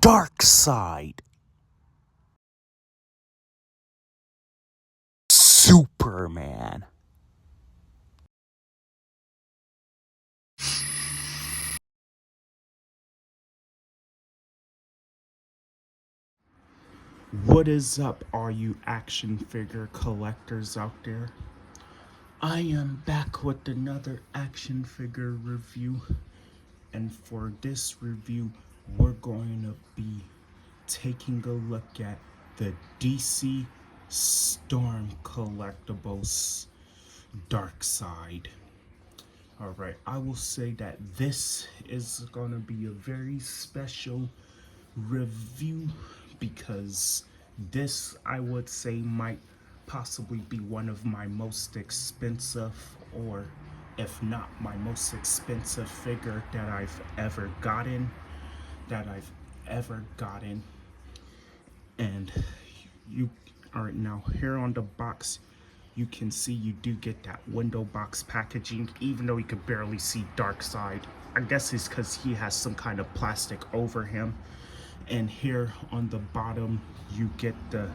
Darkseid, Superman. What is up, all you action figure collectors out there? I am back with another action figure review, and for this review, we're going to be taking a look at the DC Storm Collectibles Darkseid. Alright, I will say that this is going to be a very special review because this, I would say, might possibly be one of my most expensive, or if not my most expensive figure that I've ever gotten. And you are now here on the box. You can see you do get that window box packaging, even though you could barely see Darkseid. I guess it's because he has some kind of plastic over him. And here on the bottom, you get a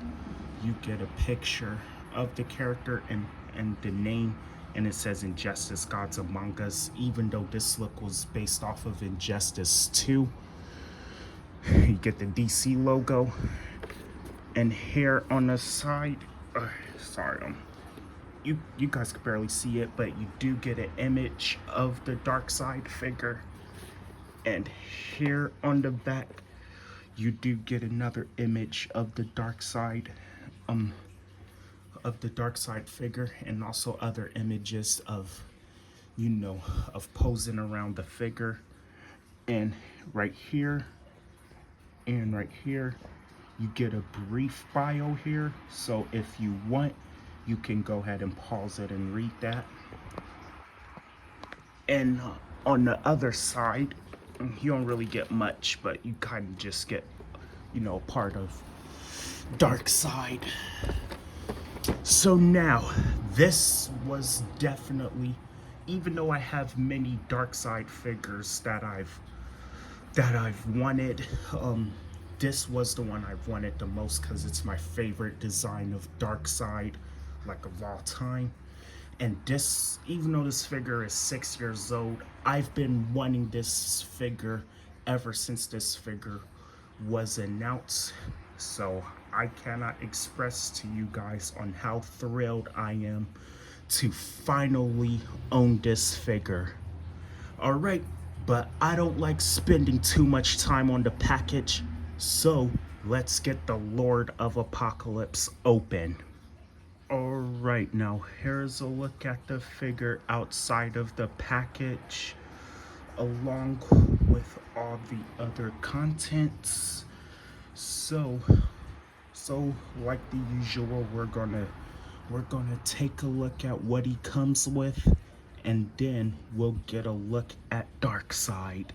picture of the character and the name, and it says Injustice Gods Among Us, even though this look was based off of Injustice 2. You get the DC logo, and here on the side, you guys can barely see it, but you do get an image of the Darkseid figure. And here on the back, you do get another image of the Darkseid figure, and also other images of, of posing around the figure. And right here and right here, you get a brief bio here. So if you want, you can go ahead and pause it and read that. And on the other side, you don't really get much, but you kind of just get, part of Darkseid. So now, this was definitely, even though I have many Darkseid figures that I've wanted, this was the one I've wanted the most because it's my favorite design of Darkseid, like, of all time. And this, even though this figure is 6 years old, I've been wanting this figure ever since this figure was announced. So I cannot express to you guys on how thrilled I am to finally own this figure. Alright, but I don't like spending too much time on the package, so let's get the Lord of Apocalypse open. Alright, now here's a look at the figure outside of the package, along with all the other contents. So like the usual, we're gonna take a look at what he comes with, and then we'll get a look at Darkseid.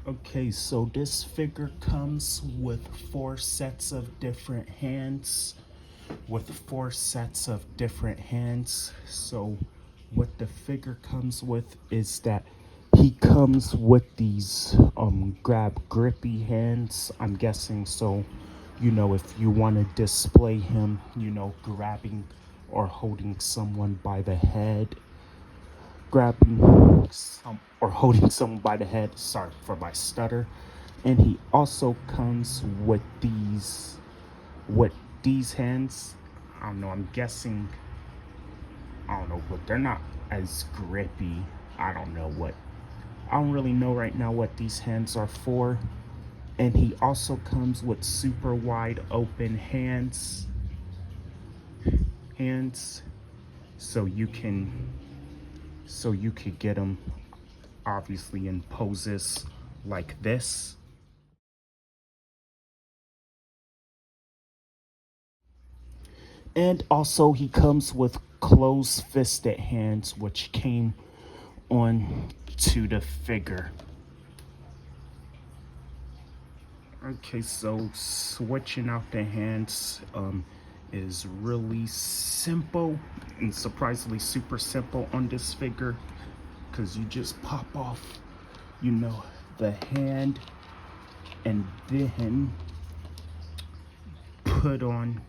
Okay, so this figure comes with 4 sets of different hands. So what the figure comes with is that he comes with these grab grippy hands, I'm guessing. So, if you want to display him, grabbing or holding someone by the head, holding someone by the head, sorry for my stutter. And he also comes with these hands. I don't know, I'm guessing, but they're not as grippy. I don't really know right now what these hands are for. And he also comes with super wide open hands, so you can get them obviously in poses like this. And also he comes with closed-fisted hands, which came on to the figure. Okay, so switching out the hands is really simple, and surprisingly super simple on this figure, because you just pop off, the hand, and then put on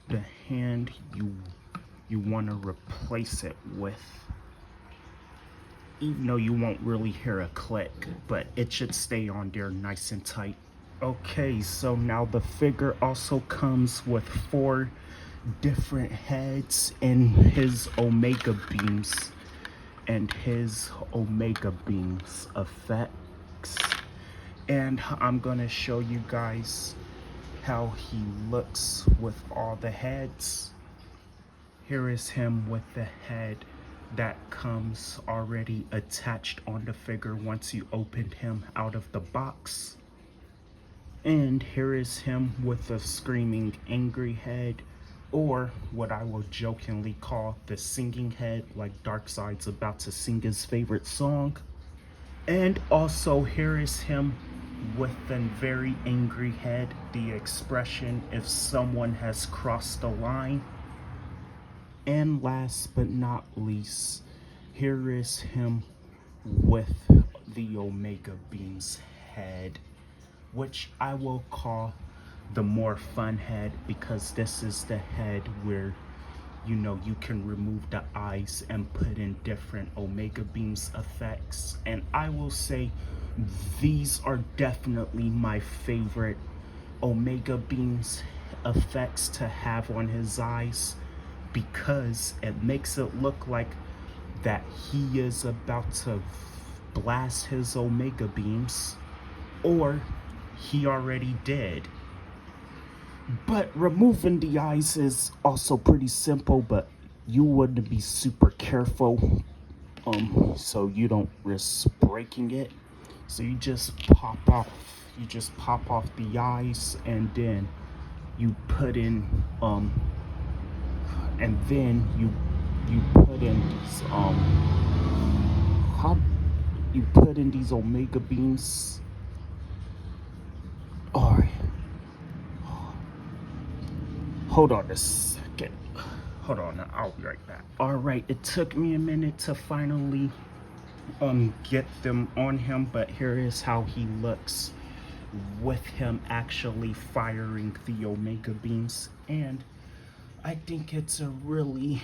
the hand you want to replace it with. Even though you won't really hear a click, but it should stay on there nice and tight. Okay, so now the figure also comes with 4 different heads and his Omega Beams effects. And I'm gonna show you guys how he looks with all the heads. Here is him with the head that comes already attached on the figure once you opened him out of the box. And here is him with a screaming angry head, or what I will jokingly call the singing head, like Darkseid's about to sing his favorite song. And also here is him with a very angry head, the expression if someone has crossed the line. And last but not least, here is him with the Omega Beams head, which I will call the more fun head, because this is the head where you can remove the eyes and put in different Omega Beams effects. And I will say these are definitely my favorite Omega Beams effects to have on his eyes, because it makes it look like that he is about to blast his Omega Beams, or he already did. But removing the eyes is also pretty simple, but you want to be super careful so you don't risk breaking it. So you just pop off the eyes, and then you put in and then you put in these Omega Beams. Alright. Hold on a second. Hold on, I'll be right back. Alright, it took me a minute to finally get them on him, but here is how he looks with him actually firing the Omega Beams. And I think it's a really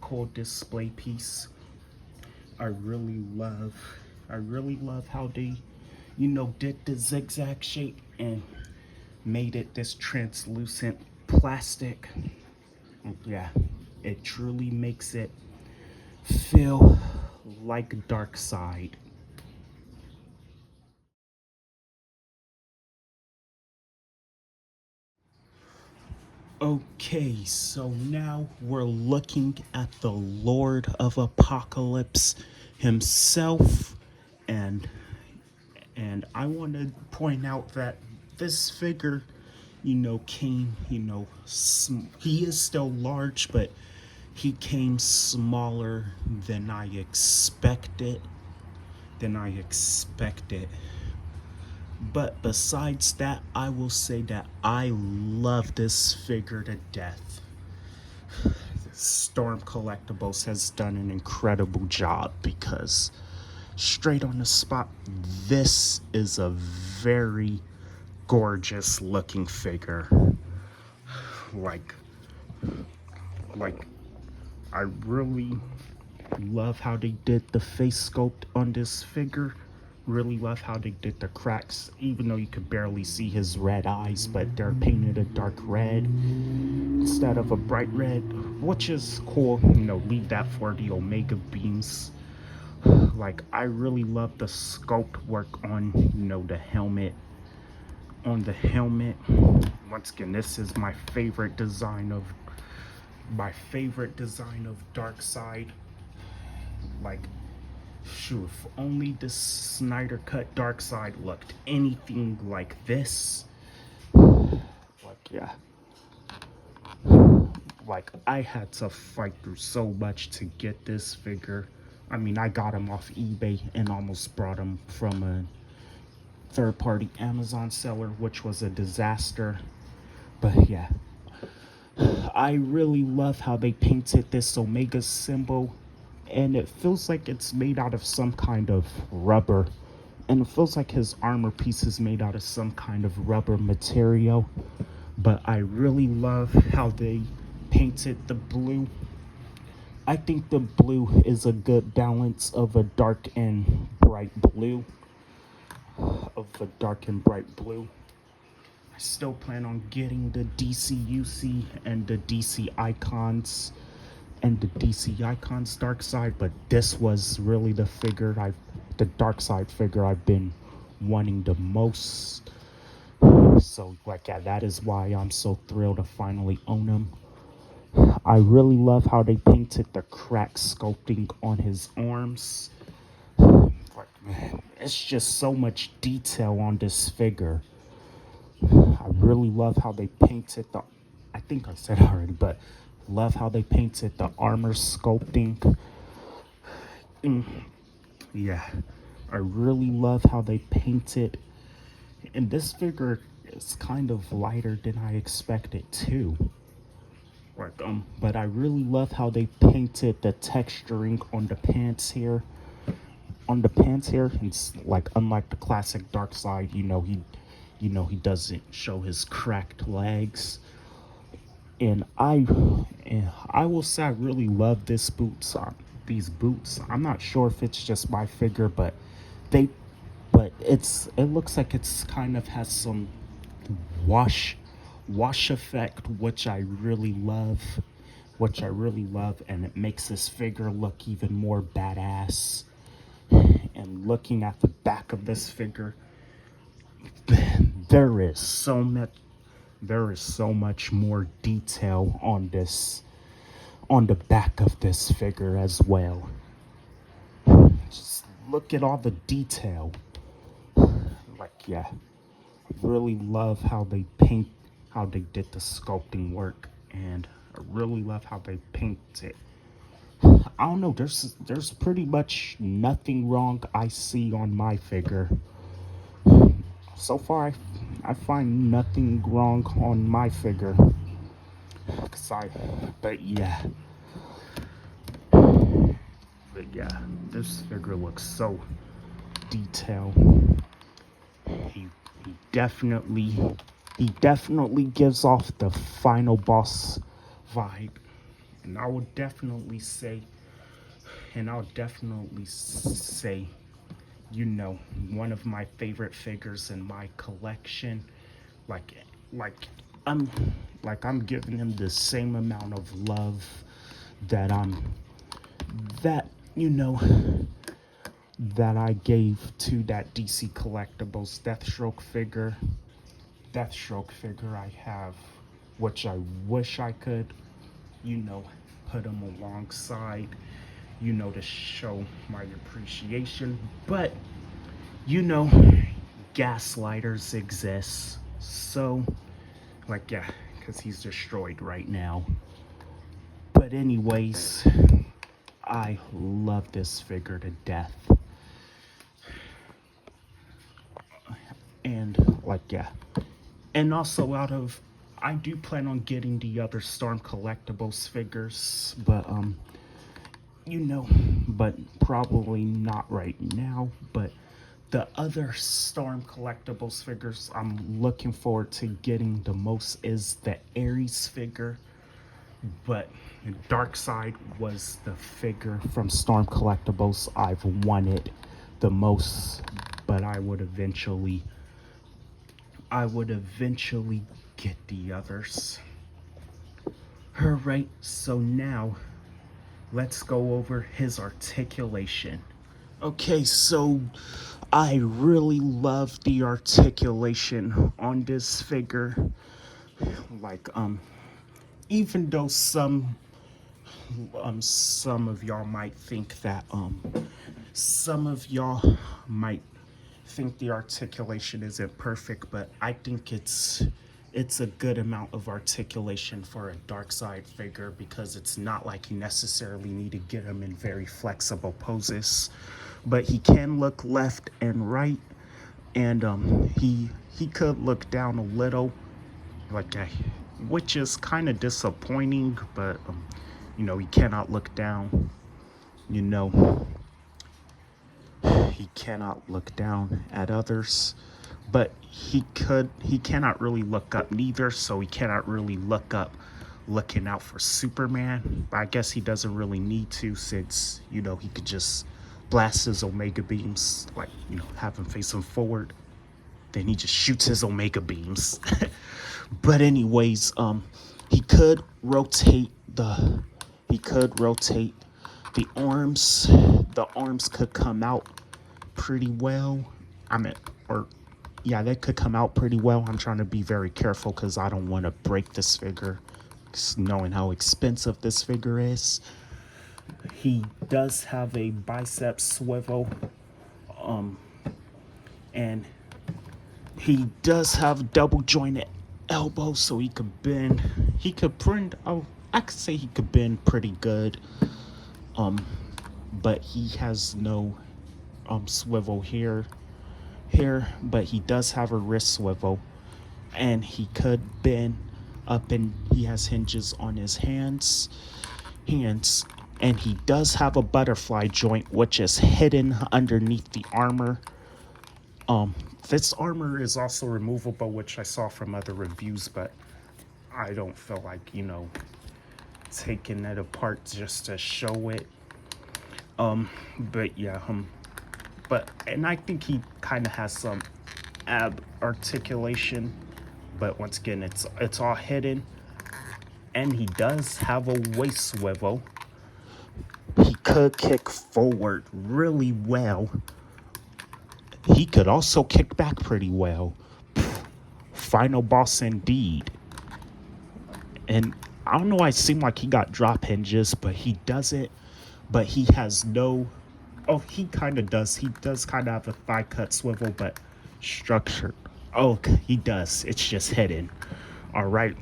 cool display piece. I really love how they did the zigzag shape and made it this translucent plastic. Yeah, it truly makes it feel like Darkseid. Okay, so now we're looking at the Lord of Apocalypse himself, and I want to point out that this figure, came, he is still large, but he came smaller than I expected. But besides that, I will say that I love this figure to death. Storm Collectibles has done an incredible job, because straight on the spot, this is a very gorgeous looking figure. Like I really love how they did the face sculpt on this figure. Really love how they did the cracks, even though you could barely see his red eyes, but they're painted a dark red instead of a bright red, which is cool. Leave that for the Omega Beams. Like, I really love the sculpt work on the helmet. Once again, this is my favorite design of Darkseid. Like, shoot, if only the Snyder Cut Darkseid looked anything like this. Like, I had to fight through so much to get this figure. I mean, I got him off eBay and almost brought him from a third-party Amazon seller, which was a disaster. But yeah, I really love how they painted this Omega symbol, and it feels like it's made out of some kind of rubber and it feels like his armor piece is made out of some kind of rubber material. But I really love how they painted the blue. I think the blue is a good balance of a dark and bright blue. I still plan on getting the DCUC and the DC Icons Darkseid, but this was really the Darkseid figure I've been wanting the most. So like, yeah, that is why I'm so thrilled to finally own him. I really love how they painted the crack sculpting on his arms. Like, man, it's just so much detail on this figure. I really love how they painted I think I said it already, but love how they painted the armor sculpting. Yeah, I really love how they painted. And this figure is kind of lighter than I expected too. Like, but I really love how they painted the texturing on the pants here. It's like, unlike the classic Darkseid, he doesn't show his cracked legs. And I will say I really love these boots. I'm not sure if it's just my figure, but it looks like it's kind of has some wash effect, which I really love. And it makes this figure look even more badass. And looking at the back of this figure, there is so much more detail on the back of this figure as well. Just look at all the detail. Like, yeah, I really love how they did the sculpting work, and I really love how they paint it. I don't know, there's pretty much nothing wrong I see on my figure. So far, I find nothing wrong on my figure. But yeah, this figure looks so detailed. He definitely gives off the final boss vibe, and I'll definitely say, one of my favorite figures in my collection. Like, I'm I'm giving him the same amount of love that that I gave to that DC Collectibles Deathstroke figure I have, which I wish I could, put him alongside, to show my appreciation. But, gaslighters exist. So, like, yeah, because he's destroyed right now. But anyways, I love this figure to death. And, like, yeah. And also, I do plan on getting the other Storm Collectibles figures, but, but probably not right now. But the other Storm Collectibles figures I'm looking forward to getting the most is the Ares figure. But Darkseid was the figure from Storm Collectibles I've wanted the most. But I would eventually get the others. Alright, so now let's go over his articulation. Okay, so I really love the articulation on this figure. Like, even though some of y'all might think that, the articulation isn't perfect, but I think it's a good amount of articulation for a Darkseid figure, because it's not like you necessarily need to get him in very flexible poses, but he can look left and right, and he could look down a little, like, which is kind of disappointing, but he cannot look down, he cannot look down at others, but he cannot really look up neither, so he cannot really look up looking out for Superman. But I guess he doesn't really need to, since, you know, he could just blast his Omega beams, like, you know, have him face him forward, then he just shoots his Omega beams. But anyways, he could rotate the arms. The arms could come out pretty well. They could come out pretty well. I'm trying to be very careful because I don't want to break this figure, knowing how expensive this figure is. He does have a bicep swivel, and he does have double jointed elbows, so he could bend. He could bend. Oh, I could say he could bend pretty good. But he has no swivel here, but he does have a wrist swivel, and he could bend up, and he has hinges on his hands, and he does have a butterfly joint, which is hidden underneath the armor. This armor is also removable, which I saw from other reviews, but I don't feel like, you know, taking it apart just to show it. But yeah, and I think he kind of has some ab articulation, but once again, it's all hidden. And he does have a waist swivel. He could kick forward really well. He could also kick back pretty well. Final boss indeed. And I don't know why it seemed like he got drop hinges, but he doesn't. But he has no... Oh, he kind of does. He does kind of have a thigh cut swivel, but structured. Oh, he does. It's just hidden. All right.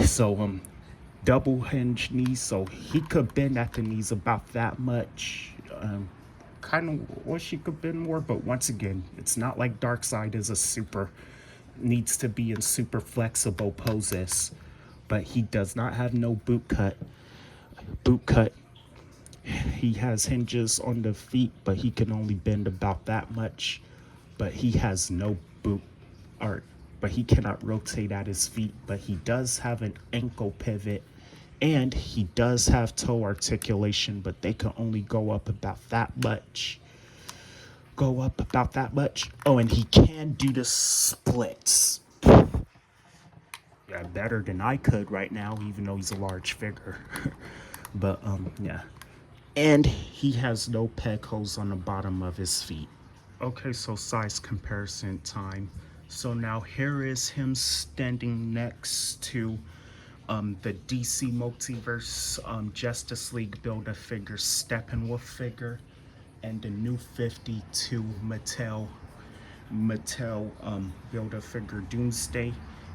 So, double hinge knees, so he could bend at the knees about that much. Kind of wish he could bend more, but once again, it's not like Darkseid needs to be in super flexible poses. But he does not have no boot cut. He has hinges on the feet, but he can only bend about that much. But he has no but he cannot rotate at his feet. But he does have an ankle pivot, and he does have toe articulation, but they can only go up about that much. Oh, and he can do the splits. Yeah, better than I could right now, even though he's a large figure. But yeah. And he has no peg holes on the bottom of his feet. Okay, so size comparison time. So now here is him standing next to the DC Multiverse Justice League Build-A-Figure Steppenwolf figure, and the new 52 Mattel Build-A-Figure Doomsday.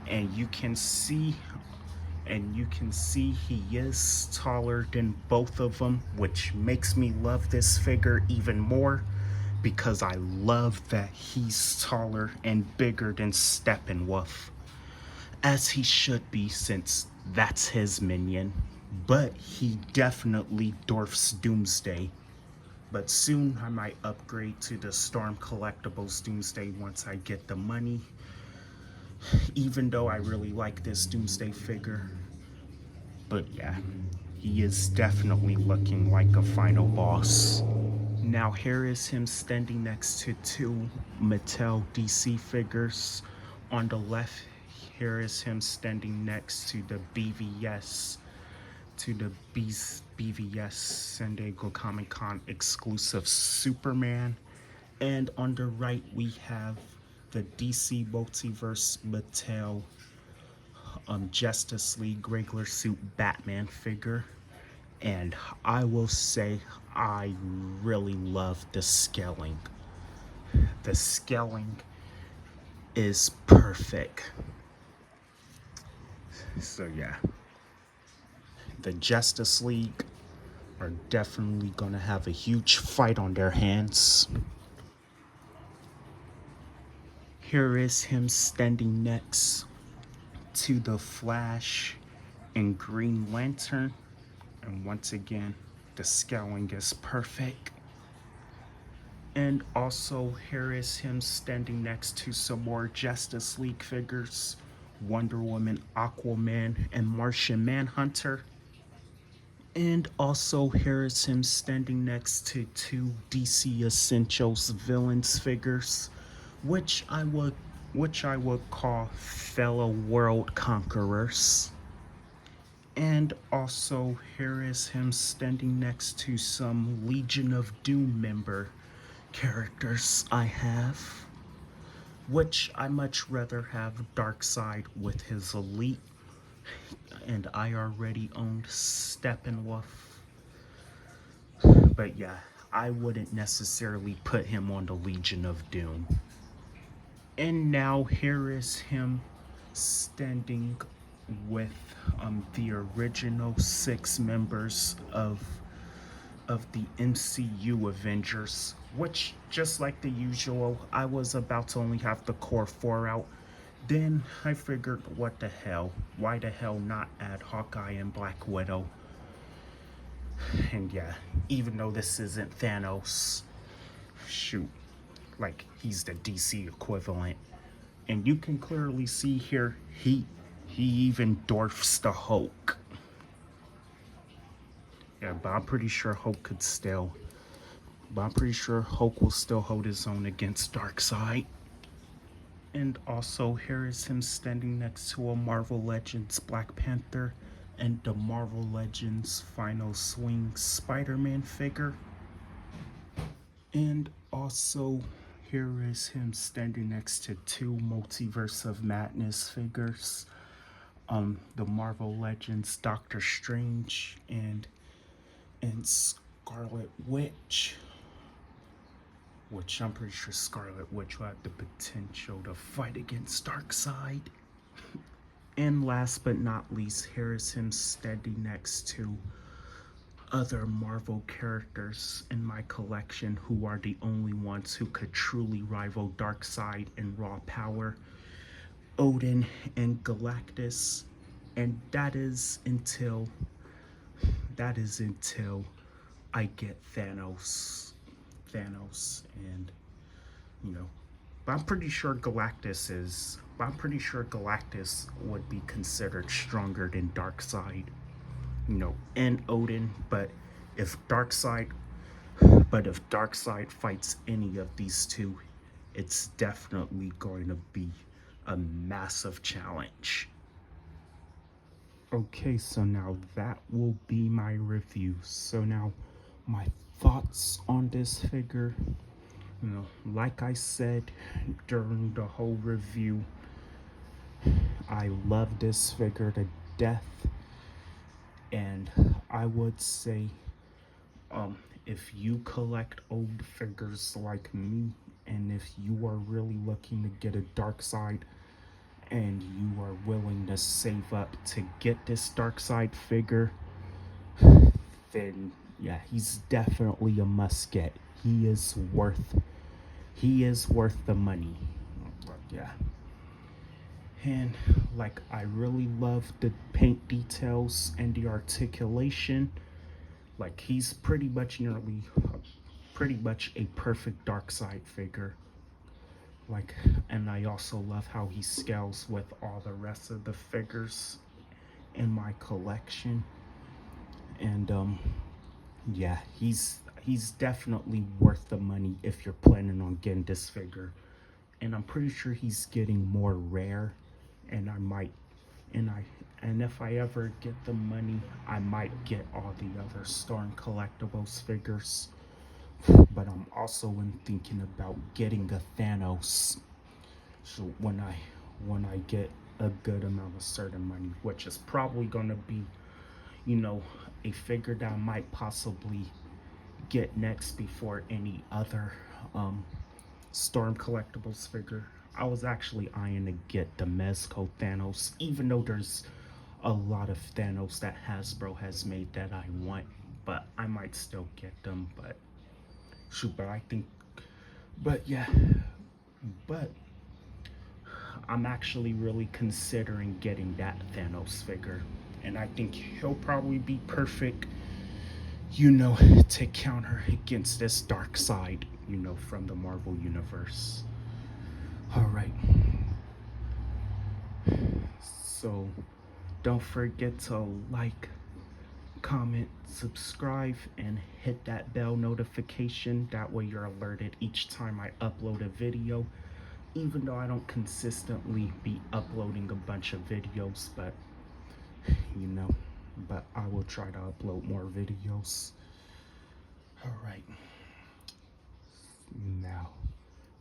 And you can see he is taller than both of them, which makes me love this figure even more, because I love that he's taller and bigger than Steppenwolf, as he should be, since that's his minion. But he definitely dwarfs Doomsday. But soon I might upgrade to the Storm Collectibles Doomsday once I get the money, even though I really like this Doomsday figure. But yeah, he is definitely looking like a final boss. Now here is him standing next to two Mattel DC figures. On the left, here is him standing next to the BVS San Diego Comic-Con exclusive Superman. And on the right, we have the DC Multiverse Mattel Justice League regular suit Batman figure. And I will say, I really love the scaling. The scaling is perfect. So yeah, the Justice League are definitely gonna have a huge fight on their hands. Here is him standing next to the Flash and Green Lantern. And once again, the scaling is perfect. And also, here is him standing next to some more Justice League figures: Wonder Woman, Aquaman, and Martian Manhunter. And also, here is him standing next to two DC Essentials villains figures, which I would call fellow world conquerors. And also, here is him standing next to some Legion of Doom member characters I have, which I much rather have Darkseid with his elite, and I already owned Steppenwolf. But yeah, I wouldn't necessarily put him on the Legion of Doom. And now here is him standing with the original 6 members of the MCU Avengers, which, just like the usual, I was about to only have the core 4 out. Then I figured, what the hell? Why the hell not add Hawkeye and Black Widow? And yeah, even though this isn't Thanos, shoot, like he's the DC equivalent. And you can clearly see here, he even dwarfs the Hulk. Yeah, but I'm pretty sure Hulk will still hold his own against Darkseid. And also, here is him standing next to a Marvel Legends Black Panther and the Marvel Legends Final Swing Spider-Man figure. And also, here is him standing next to 2 Multiverse of Madness figures. The Marvel Legends Doctor Strange and Scarlet Witch, which I'm pretty sure Scarlet Witch will have the potential to fight against Darkseid. And last but not least, here is him standing next to other Marvel characters in my collection who are the only ones who could truly rival Darkseid in raw power: Odin and Galactus. And that is until I get Thanos, and but I'm pretty sure Galactus would be considered stronger than Darkseid, and Odin. But if Darkseid fights any of these two, it's definitely going to be a massive challenge. Okay, so now that will be my review. So now my thoughts on this figure. Like I said during the whole review, I love this figure to death. And I would say, if you collect old figures like me, and if you are really looking to get a Darkseid, and you are willing to save up to get this Darkseid figure, then yeah, he's definitely a must get. He is worth the money. But yeah. And like, I really love the paint details and the articulation. Like, he's pretty much a perfect Darkseid figure. Like, and I also love how he scales with all the rest of the figures in my collection. And yeah, he's definitely worth the money if you're planning on getting this figure. And I'm pretty sure he's getting more rare, and if I ever get the money, I might get all the other Storm Collectibles figures. But I'm also thinking about getting a Thanos. So when I get a good amount of certain money, which is probably gonna be, a figure that I might possibly get next before any other Storm Collectibles figure. I was actually eyeing to get the Mezco Thanos, even though there's a lot of Thanos that Hasbro has made that I want, but I might still get them. But shoot, but I'm actually really considering getting that Thanos figure, and I think he'll probably be perfect, to counter against this Darkseid. you know, from the Marvel Universe. Alright. So, don't forget to like, comment, subscribe, and hit that bell notification. That way you're alerted each time I upload a video. Even though I don't consistently be uploading a bunch of videos, but you know, but I will try to upload more videos. Alright. Now,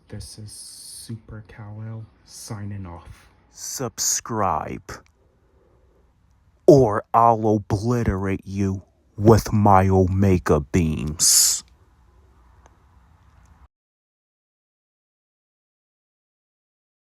this is Super Kal-El signing off. Subscribe, or I'll obliterate you with my Omega beams.